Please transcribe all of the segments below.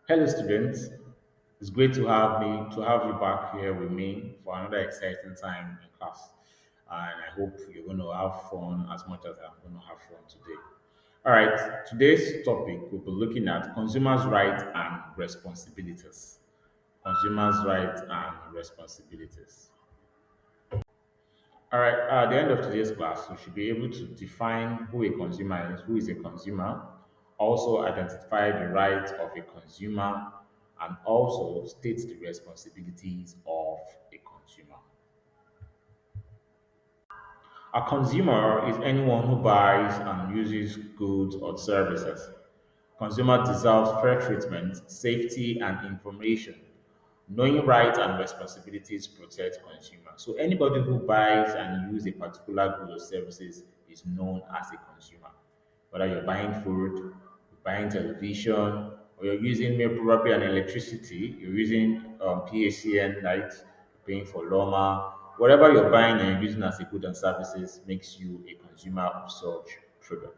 Hello, students. It's great to have you back here with me for another exciting time in class. And I hope you're going to have fun as much as I'm going to have fun today. All right, today's topic we'll be looking at consumers' rights and responsibilities. Consumers' rights and responsibilities. All right, at the end of today's class, we should be able to define who a consumer is, who is a consumer, also identify the rights of a consumer, and also state the responsibilities of a consumer. A consumer is anyone who buys and uses goods or services. Consumer deserves fair treatment, safety, and information. Knowing rights and responsibilities protect consumers. So anybody who buys and uses a particular good or services is known as a consumer. Whether you're buying food, you're buying television, or you're using maybe probably an electricity, you're using PACN light, paying for Loma, whatever you're buying and using as a good and services makes you a consumer of such product.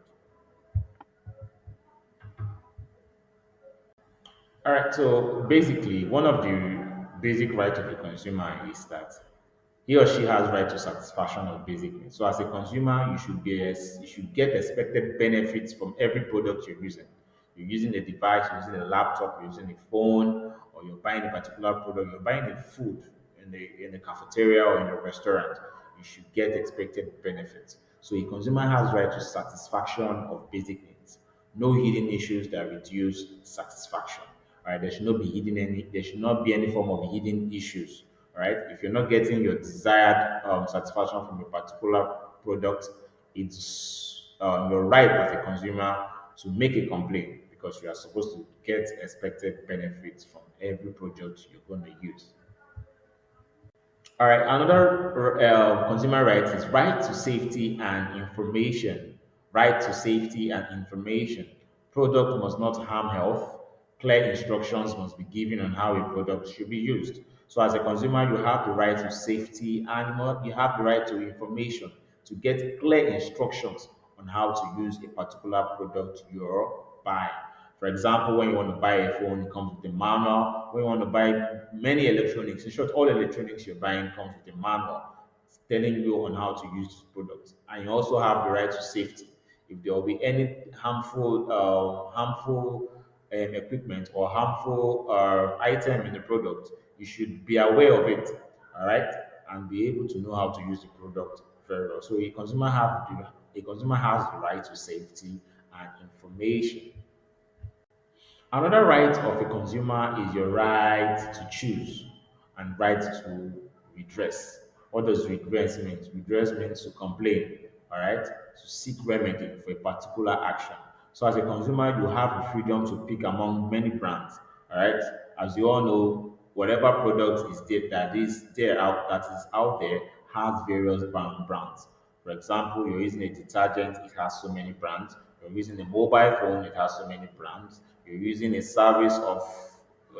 All right, so basically, one of the basic rights of a consumer is that he or she has right to satisfaction of basic needs. So, as a consumer, you should get expected benefits from every product you're using. You're using a device, you're using a laptop, you're using a phone, or you're buying a particular product. You're buying a food in the cafeteria or in a restaurant. You should get expected benefits. So, a consumer has right to satisfaction of basic needs. No hidden issues that reduce satisfaction. All right, there should not be any form of hidden issues. All right, if you're not getting your desired satisfaction from a particular product, it's your right as a consumer to make a complaint because you are supposed to get expected benefits from every product you're going to use. All right, another consumer right is right to safety and information. Right to safety and information. Product must not harm health. Clear instructions must be given on how a product should be used. So, as a consumer, you have the right to safety and you have the right to information to get clear instructions on how to use a particular product you're buying. For example, when you want to buy a phone, it comes with a manual. When you want to buy many electronics, in short, all electronics you're buying comes with a manual telling you on how to use this product. And you also have the right to safety. If there will be any harmful equipment or harmful item in the product, you should be aware of it, all right, and be able to know how to use the product very well. So a consumer has the right to safety and information. Another right of a consumer is your right to choose and right to redress. What does redress mean? Redress means to complain, all right, to seek remedy for a particular action. So as a consumer, you have the freedom to pick among many brands, all right. As you all know, whatever product is there that is out there has various brands. For example, you're using a detergent, it has so many brands. You're using a mobile phone, it has so many brands. You're using a service of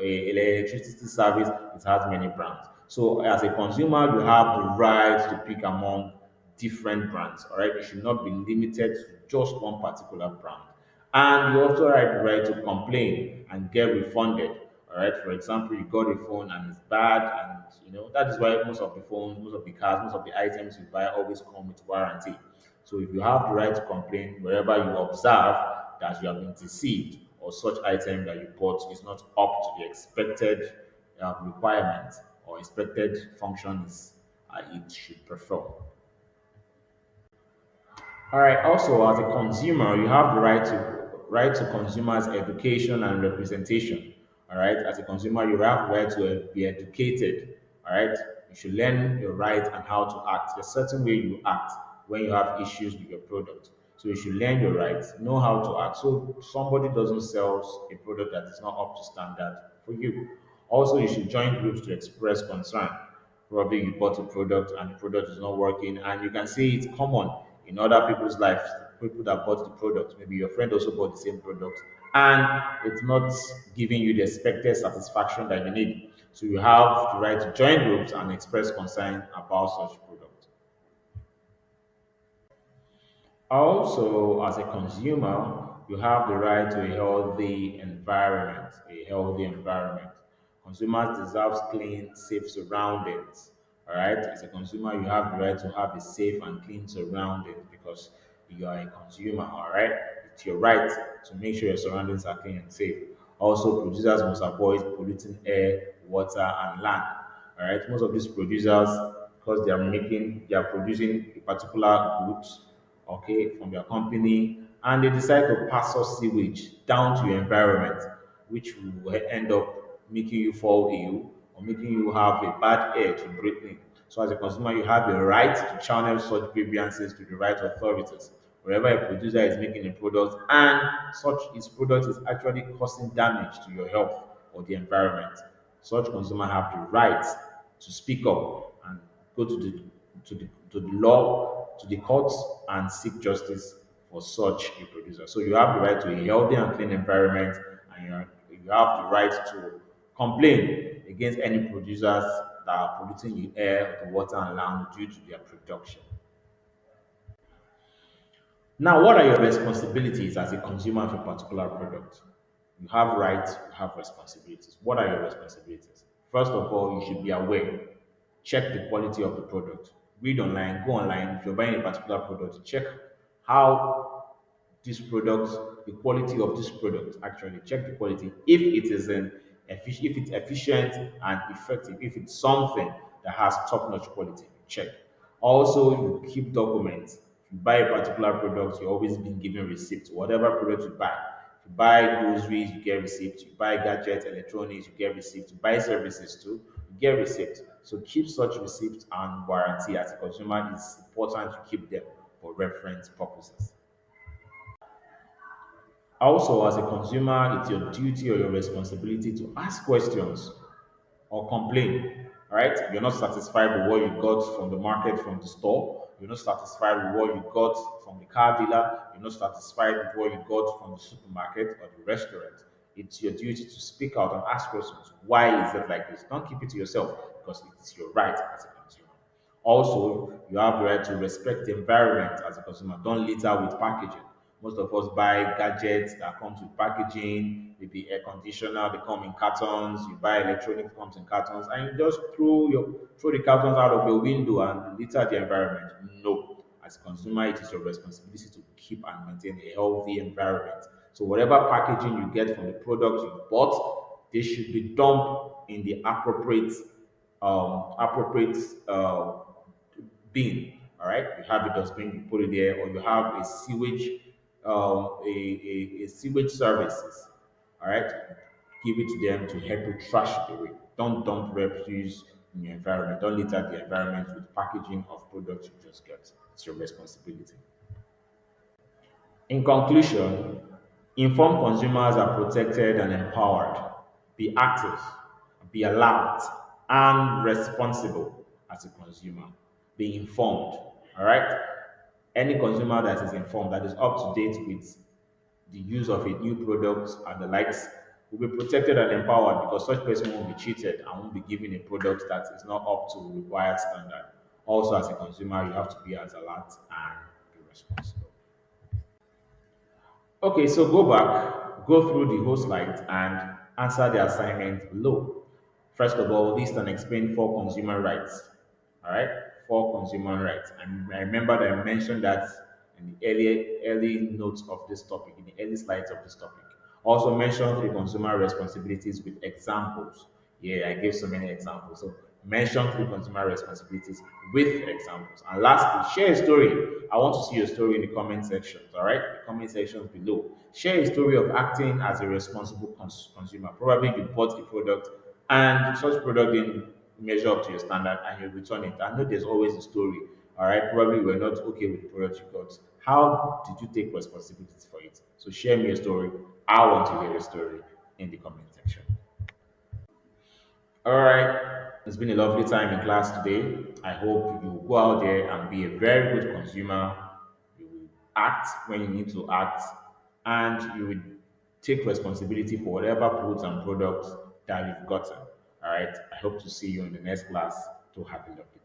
electricity service, it has many brands. So as a consumer, you have the right to pick among different brands. All right, you should not be limited to just one particular brand. And you also have the right to complain and get refunded. All right, for example, you got a phone and it's bad, and that is why most of the phones, most of the cars, most of the items you buy always come with warranty. So if you have the right to complain wherever you observe that you have been deceived or such item that you bought is not up to the expected requirement or expected functions it should perform. All right. Also, as a consumer, you have the right to consumers' education and representation. All right. As a consumer, you have the right to be educated. All right. You should learn your right and how to act. There's a certain way you act when you have issues with your product. So you should learn your rights, know how to act. So somebody doesn't sell a product that is not up to standard for you. Also, you should join groups to express concern. Probably you bought a product and the product is not working, and you can see it's common in other people's lives. People that bought the product, maybe your friend also bought the same product, and it's not giving you the expected satisfaction that you need. So you have the right to join groups and express concern about such product. Also, as a consumer, you have the right to a healthy environment. A healthy environment. Consumers deserve clean, safe surroundings. All right, as a consumer, you have the right to have a safe and clean surroundings because you are a consumer. All right, it's your right to make sure your surroundings are clean and safe. Also, producers must avoid polluting air, water, and land. All right, most of these producers, because they are producing a particular goods, okay, from their company, and they decide to pass us sewage down to your environment, which will end up making you fall ill or making you have a bad air to breathe in. So, as a consumer, you have the right to channel such grievances to the right authorities. Wherever a producer is making a product and such his product is actually causing damage to your health or the environment, such consumer have the right to speak up and go to the law, to the courts, and seek justice for such a producer. So you have the right to a healthy and clean environment, and you have the right to complain against any producers that are polluting the air, the water, and land due to their production. Now, what are your responsibilities as a consumer of a particular product? You have rights, you have responsibilities. What are your responsibilities? First of all, you should be aware. Check the quality of the product. Read online, go online. If you're buying a particular product, check how this product, the quality of this product, actually check the quality. If it is if it's efficient and effective, if it's something that has top-notch quality, check. Also, you keep documents. If you buy a particular product, you're always being given receipts. Whatever product you buy. If you buy groceries, you get receipts. You buy gadgets, electronics, you get receipts. You buy services too, you get receipts. So keep such receipts and warranty as a consumer. It's important to keep them for reference purposes. Also, as a consumer, it's your duty or your responsibility to ask questions or complain. All right, you're not satisfied with what you got from the market, from the store. You're not satisfied with what you got from the car dealer. You're not satisfied with what you got from the supermarket or the restaurant. It's your duty to speak out and ask questions. Why is it like this? Don't keep it to yourself because it is your right as a consumer. Also, you have the right to respect the environment as a consumer. Don't litter with packaging. Most of us buy gadgets that comes with packaging, maybe air conditioner, they come in cartons. You buy electronics comes in cartons, and you just throw the cartons out of your window and litter the environment. No, as a consumer, it is your responsibility to keep and maintain a healthy environment. So whatever packaging you get from the product you bought, they should be dumped in the appropriate bin. All right, you have a dustbin, you put it there, or you have a sewage, a sewage services. All right, give it to them to help you trash it away. Don't dump refuse in your environment. Don't litter the environment with packaging of products you just get. It's your responsibility. In conclusion, informed consumers are protected and empowered. Be active, be alert, and responsible as a consumer. Be informed. All right? Any consumer that is informed, that is up to date with the use of a new product and the likes, will be protected and empowered because such person won't be cheated and won't be given a product that is not up to required standard. Also, as a consumer, you have to be as alert and be responsible. Okay, so go back, go through the whole slides and answer the assignment below. First of all, list and explain four consumer rights. All right, four consumer rights. And I remember that I mentioned that in the early notes of this topic, in the early slides of this topic. Also mention three consumer responsibilities with examples. Yeah, I gave so many examples. So mention three consumer responsibilities with examples. And lastly, share a story. I want to see your story in the comment sections. All right, the comment sections below. Share a story of acting as a responsible consumer. Probably you bought a product and such product didn't measure up to your standard and you return it. I know there's always a story. All right, probably you were not okay with the product you got. How did you take responsibility for it? So share me a story. I want to hear a story in the comment section. All right, it's been a lovely time in class today. I hope you will go out there and be a very good consumer. You will act when you need to act, and you will take responsibility for whatever goods and products that you've gotten. All right, I hope to see you in the next class. To have a lovely